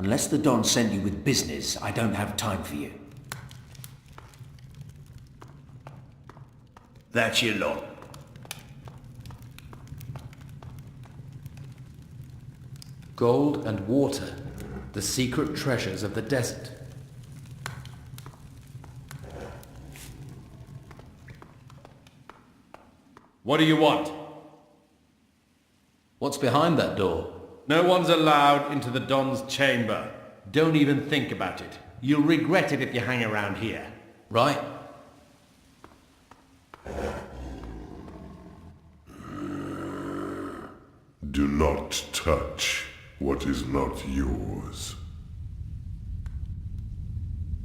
Unless the Don sent you with business, I don't have time for you. That's your lot. Gold and water, the secret treasures of the desert. What do you want? What's behind that door? No one's allowed into the Don's chamber. Don't even think about it. You'll regret it if you hang around here. Right? Do not touch what is not yours.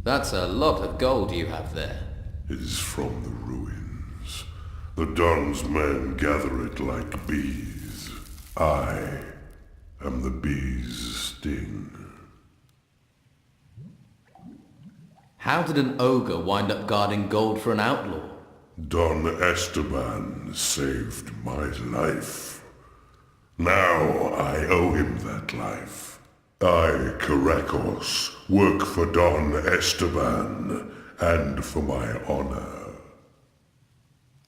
That's a lot of gold you have there. It is from the ruins. The Don's men gather it like bees. I am the bee's sting. How did an ogre wind up guarding gold for an outlaw? Don Esteban saved my life. Now I owe him that life. I, Caracos, work for Don Esteban and for my honor.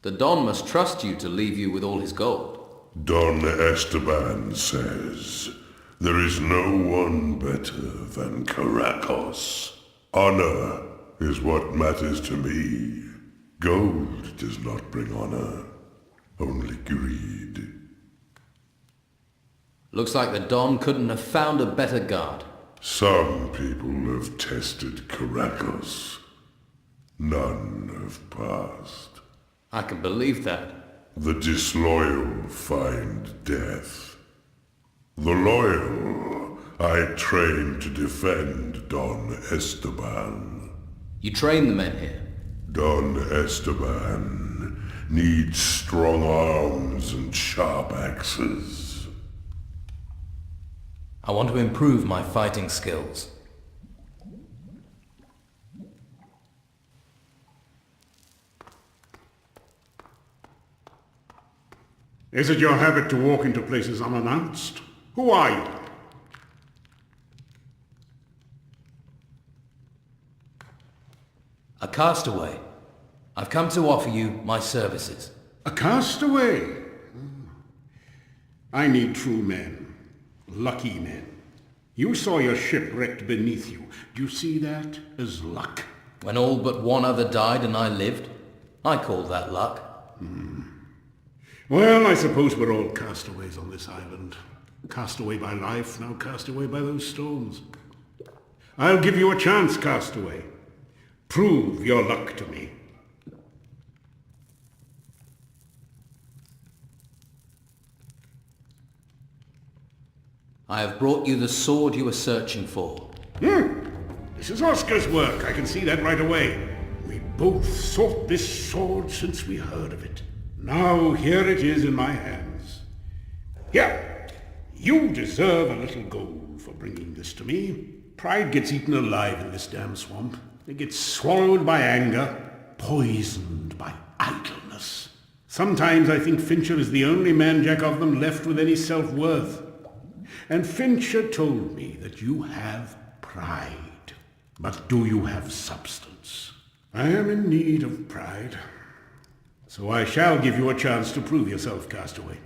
The Don must trust you to leave you with all his gold. Don Esteban says, there is no one better than Caracos. Honor is what matters to me. Gold does not bring honor, only greed. Looks like the Don couldn't have found a better guard. Some people have tested Caracos. None have passed. I can believe that. The disloyal find death. The loyal I train to defend Don Esteban. You train the men here. Don Esteban needs strong arms and sharp axes. I want to improve my fighting skills. Is it your habit to walk into places unannounced? Who are you? A castaway. I've come to offer you my services. A castaway? I need true men. Lucky men. You saw your ship wrecked beneath you. Do you see that as luck? When all but one other died and I lived, I call that luck. Well, I suppose we're all castaways on this island. Castaway by life, now castaway by those storms. I'll give you a chance, castaway. Prove your luck to me. I have brought you the sword you were searching for. This is Oscar's work. I can see that right away. We both sought this sword since we heard of it. Now here it is in my hands. Here, you deserve a little gold for bringing this to me. Pride gets eaten alive in this damn swamp. It gets swallowed by anger, poisoned by idleness. Sometimes I think Fincher is the only man-jack of them left with any self-worth. And Fincher told me that you have pride. But do you have substance? I am in need of pride. So I shall give you a chance to prove yourself, castaway.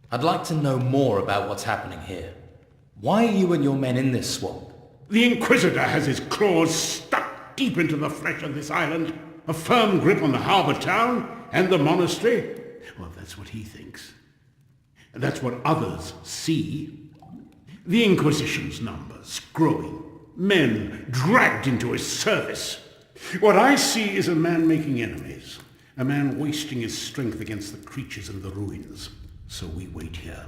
I'd like to know more about what's happening here. Why are you and your men in this swamp? The Inquisitor has his claws stuck deep into the flesh of this island, a firm grip on the harbor town and the monastery. Well, that's what he thinks. And that's what others see. The Inquisition's numbers growing, men dragged into his service. What I see is a man making enemies, a man wasting his strength against the creatures in the ruins. So we wait here,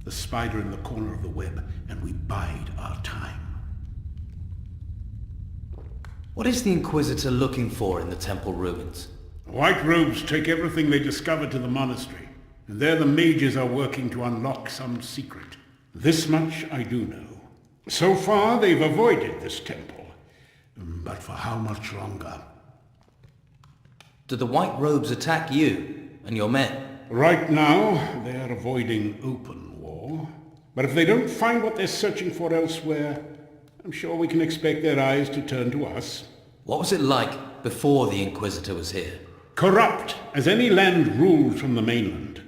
the spider in the corner of the web, and we bide our time. What is the Inquisitor looking for in the temple ruins? The White Robes take everything they discover to the monastery, and there the mages are working to unlock some secret. This much I do know. So far they've avoided this temple. But for how much longer? Do the White Robes attack you and your men? Right now, they are avoiding open war. But if they don't find what they're searching for elsewhere, I'm sure we can expect their eyes to turn to us. What was it like before the Inquisitor was here? Corrupt as any land ruled from the mainland.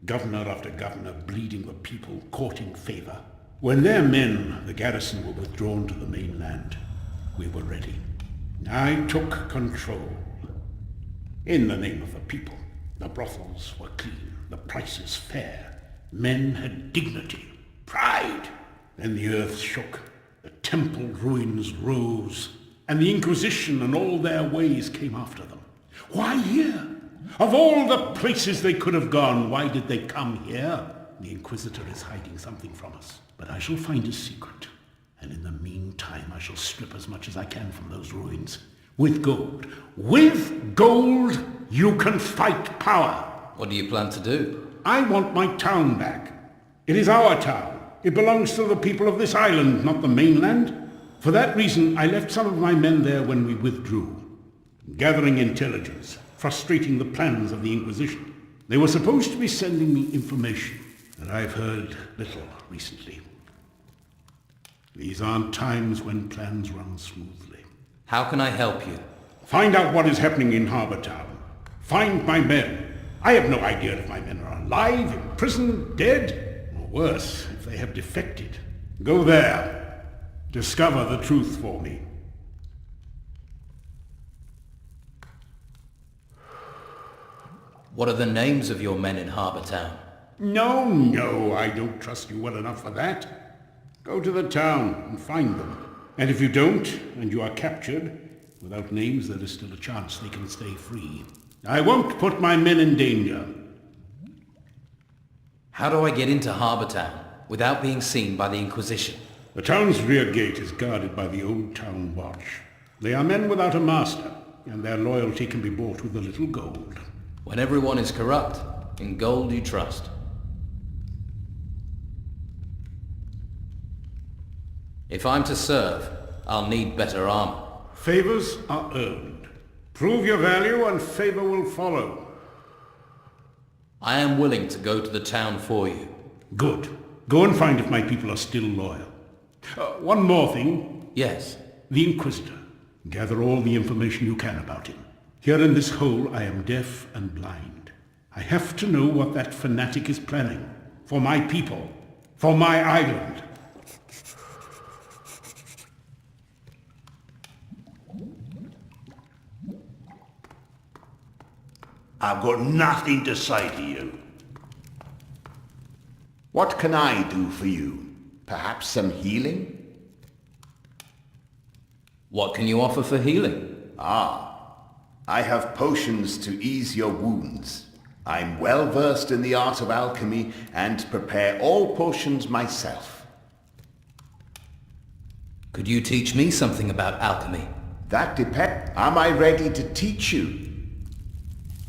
Governor after governor bleeding the people, courting favor. When their men, the garrison, were withdrawn to the mainland, we were ready. I took control. In the name of the people. The brothels were clean, the prices fair. Men had dignity, pride. Then the earth shook, the temple ruins rose, and the Inquisition and all their ways came after them. Why here? Of all the places they could have gone, why did they come here? The Inquisitor is hiding something from us, but I shall find his secret. And in the meantime, I shall strip as much as I can from those ruins. With gold. With gold, you can fight power. What do you plan to do? I want my town back. It is our town. It belongs to the people of this island, not the mainland. For that reason, I left some of my men there when we withdrew, gathering intelligence, frustrating the plans of the Inquisition. They were supposed to be sending me information, but I've heard little recently. These aren't times when plans run smoothly. How can I help you? Find out what is happening in Harbour Town. Find my men. I have no idea if my men are alive, in prison, dead, or worse, if they have defected. Go there. Discover the truth for me. What are the names of your men in Harbour Town? No, I don't trust you well enough for that. Go to the town and find them. And if you don't, and you are captured, without names there is still a chance they can stay free. I won't put my men in danger. How do I get into Harbour Town without being seen by the Inquisition? The town's rear gate is guarded by the Old Town Watch. They are men without a master, and their loyalty can be bought with a little gold. When everyone is corrupt, in gold you trust. If I'm to serve, I'll need better armor. Favors are earned. Prove your value and favor will follow. I am willing to go to the town for you. Good. Go and find if my people are still loyal. One more thing. Yes. The Inquisitor. Gather all the information you can about him. Here in this hole I am deaf and blind. I have to know what that fanatic is planning. For my people. For my island. I've got nothing to say to you. What can I do for you? Perhaps some healing? What can you offer for healing? I have potions to ease your wounds. I'm well versed in the art of alchemy and prepare all potions myself. Could you teach me something about alchemy? That depends. Am I ready to teach you?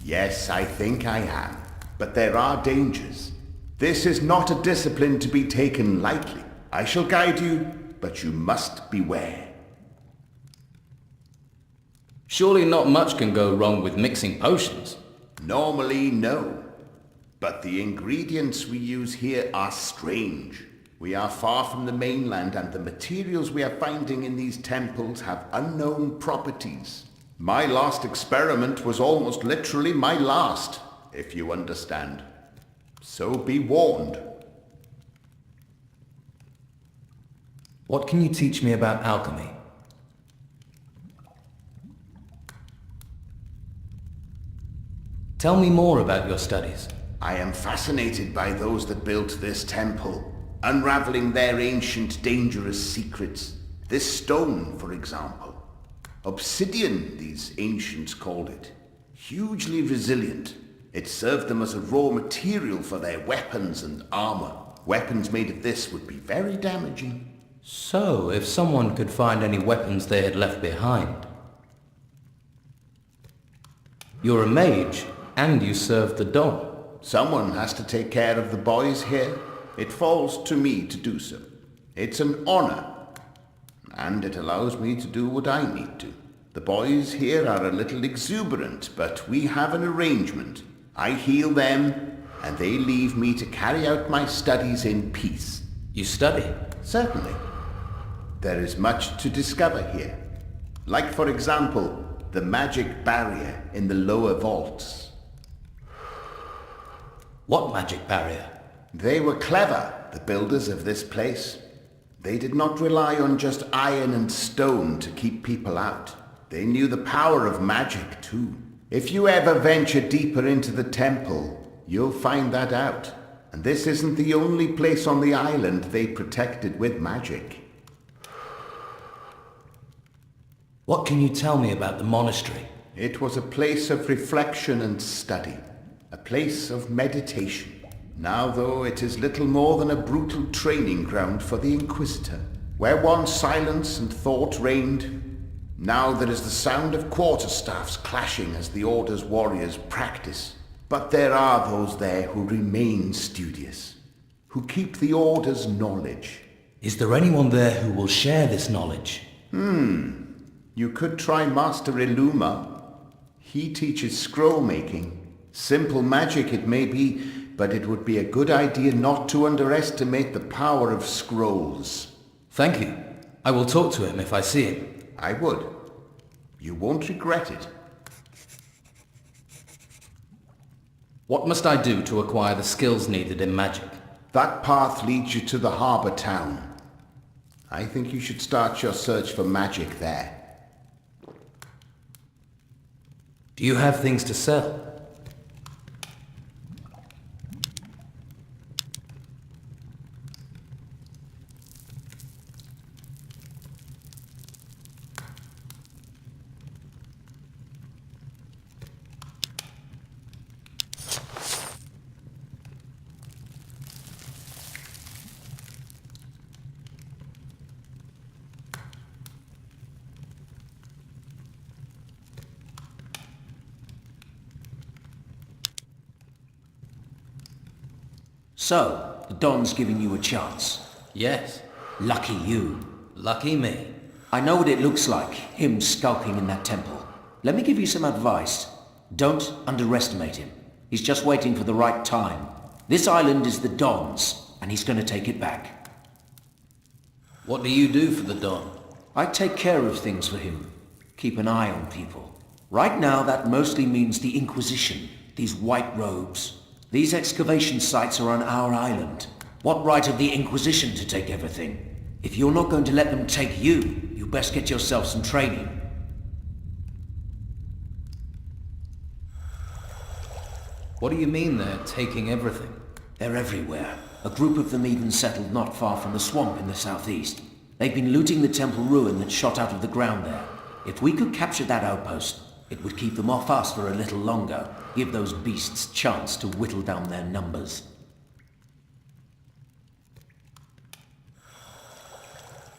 Yes, I think I am. But there are dangers. This is not a discipline to be taken lightly. I shall guide you, but you must beware. Surely not much can go wrong with mixing potions. Normally, no. But the ingredients we use here are strange. We are far from the mainland, and the materials we are finding in these temples have unknown properties. My last experiment was almost literally my last, if you understand. So be warned. What can you teach me about alchemy? Tell me more about your studies. I am fascinated by those that built this temple, unraveling their ancient dangerous secrets. This stone, for example. Obsidian, these ancients called it. Hugely resilient. It served them as a raw material for their weapons and armor. Weapons made of this would be very damaging. So, if someone could find any weapons they had left behind. You're a mage, and you serve the Don. Someone has to take care of the boys here. It falls to me to do so. It's an honor. And it allows me to do what I need to. The boys here are a little exuberant, but we have an arrangement. I heal them, and they leave me to carry out my studies in peace. You study? Certainly. There is much to discover here. Like, for example, the magic barrier in the lower vaults. What magic barrier? They were clever, the builders of this place. They did not rely on just iron and stone to keep people out. They knew the power of magic, too. If you ever venture deeper into the temple, you'll find that out. And this isn't the only place on the island they protected with magic. What can you tell me about the monastery? It was a place of reflection and study, a place of meditation. Now, though, it is little more than a brutal training ground for the Inquisitor, where once silence and thought reigned. Now there is the sound of quarterstaffs clashing as the Order's warriors practice. But there are those there who remain studious, who keep the Order's knowledge. Is there anyone there who will share this knowledge? You could try Master Illuma. He teaches scroll making. Simple magic it may be, but it would be a good idea not to underestimate the power of scrolls. Thank you. I will talk to him if I see him. I would. You won't regret it. What must I do to acquire the skills needed in magic? That path leads you to the harbour town. I think you should start your search for magic there. Do you have things to sell? So, the Don's giving you a chance. Yes. Lucky you. Lucky me. I know what it looks like, him skulking in that temple. Let me give you some advice. Don't underestimate him. He's just waiting for the right time. This island is the Don's, and he's going to take it back. What do you do for the Don? I take care of things for him. Keep an eye on people. Right now, that mostly means the Inquisition, these white robes. These excavation sites are on our island. What right have the Inquisition to take everything? If you're not going to let them take you, you best get yourself some training. What do you mean they're taking everything? They're everywhere. A group of them even settled not far from the swamp in the southeast. They've been looting the temple ruin that shot out of the ground there. If we could capture that outpost, it would keep them off us for a little longer, give those beasts chance to whittle down their numbers.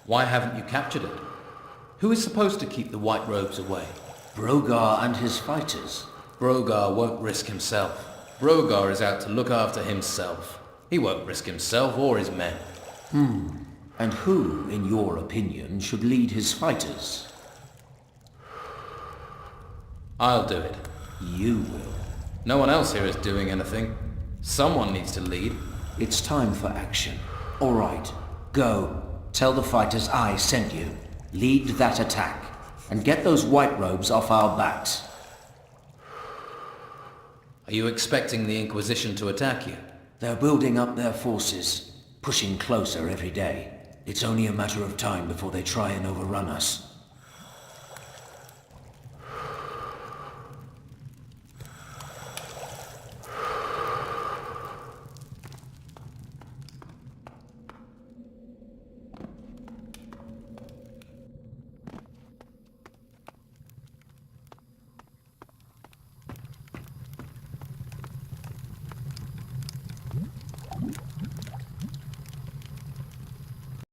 Why haven't you captured it? Who is supposed to keep the white robes away? Brogar and his fighters. Brogar won't risk himself. Brogar is out to look after himself. He won't risk himself or his men. And who, in your opinion, should lead his fighters? I'll do it. You will. No one else here is doing anything. Someone needs to lead. It's time for action. All right, go. Tell the fighters I sent you. Lead that attack. And get those white robes off our backs. Are you expecting the Inquisition to attack you? They're building up their forces, pushing closer every day. It's only a matter of time before they try and overrun us.